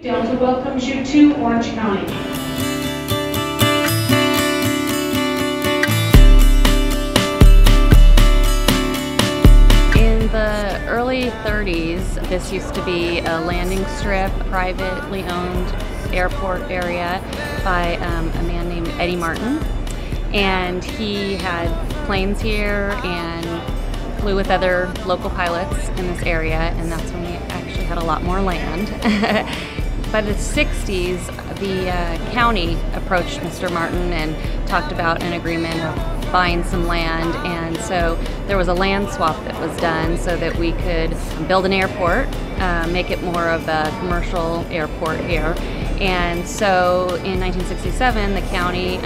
Delta welcomes you to Orange County. In the early 30s, this used to be a landing strip, a privately owned airport area by a man named Eddie Martin. And he had planes here and flew with other local pilots in this area, and that's when we actually had a lot more land. By the 60s, the county approached Mr. Martin and talked about an agreement of buying some land, and so there was a land swap that was done so that we could build an airport, make it more of a commercial airport here. And so in 1967, the county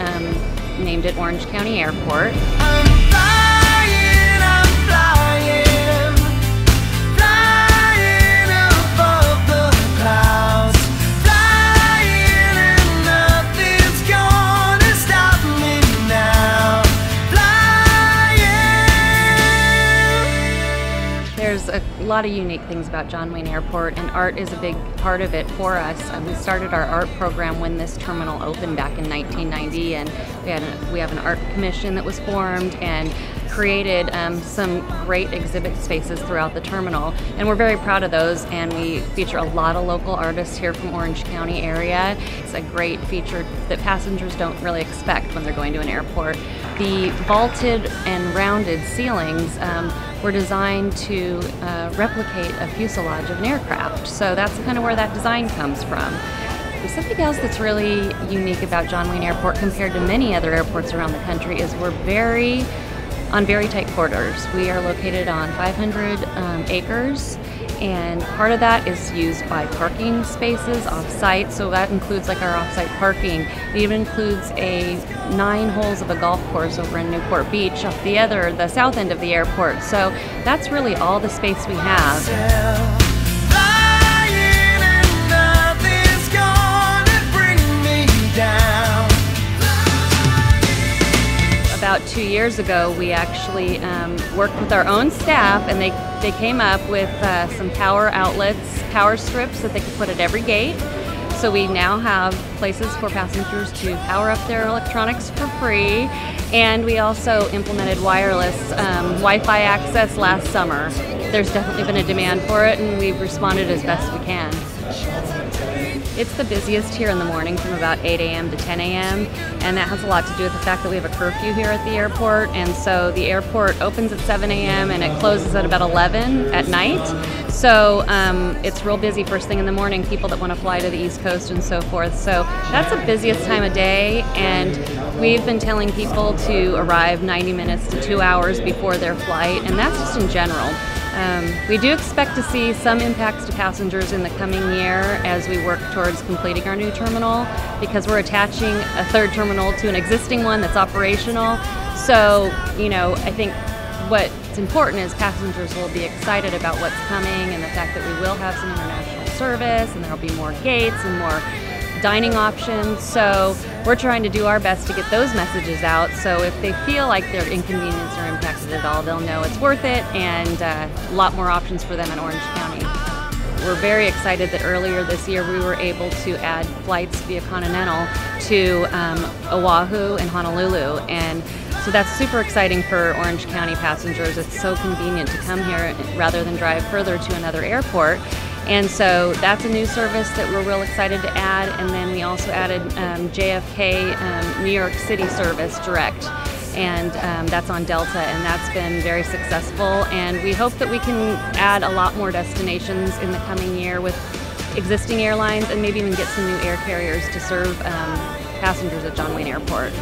named it Orange County Airport. There's a lot of unique things about John Wayne Airport, and art is a big part of it for us. We started our art program when this terminal opened back in 1990, and we have an art commission that was formed and created some great exhibit spaces throughout the terminal, and we're very proud of those, and we feature a lot of local artists here from Orange County area. It's a great feature that passengers don't really expect when they're going to an airport. The vaulted and rounded ceilings were designed to replicate a fuselage of an aircraft, so that's kind of where that design comes from. Something else that's really unique about John Wayne Airport compared to many other airports around the country is we're on very tight quarters. We are located on 500 acres, and part of that is used by parking spaces off-site, so that includes like our off-site parking. It even includes 9 holes of a golf course over in Newport Beach off the south end of the airport. So that's really all the space we have. About 2 years ago, we actually worked with our own staff, and they came up with some power outlets, power strips that they could put at every gate. So we now have places for passengers to power up their electronics for free, and we also implemented wireless Wi-Fi access last summer. There's definitely been a demand for it, and we've responded as best we can. It's the busiest here in the morning from about 8 a.m. to 10 a.m. and that has a lot to do with the fact that we have a curfew here at the airport, and so the airport opens at 7 a.m. and it closes at about 11 at night. So it's real busy first thing in the morning, people that want to fly to the East Coast and so forth. So that's the busiest time of day, and we've been telling people to arrive 90 minutes to 2 hours before their flight, and that's just in general. We do expect to see some impacts to passengers in the coming year as we work towards completing our new terminal, because we're attaching a third terminal to an existing one that's operational. So, I think what's important is passengers will be excited about what's coming and the fact that we will have some international service, and there will be more gates and more dining options. So we're trying to do our best to get those messages out, so if they feel like they're inconvenienced or impacted at all, they'll know it's worth it, and a lot more options for them in Orange County. We're very excited that earlier this year we were able to add flights via Continental to Oahu and Honolulu, and so that's super exciting for Orange County passengers. It's so convenient to come here rather than drive further to another airport. And so that's a new service that we're real excited to add. And then we also added JFK New York City service direct, and that's on Delta, and that's been very successful. And we hope that we can add a lot more destinations in the coming year with existing airlines, and maybe even get some new air carriers to serve passengers at John Wayne Airport.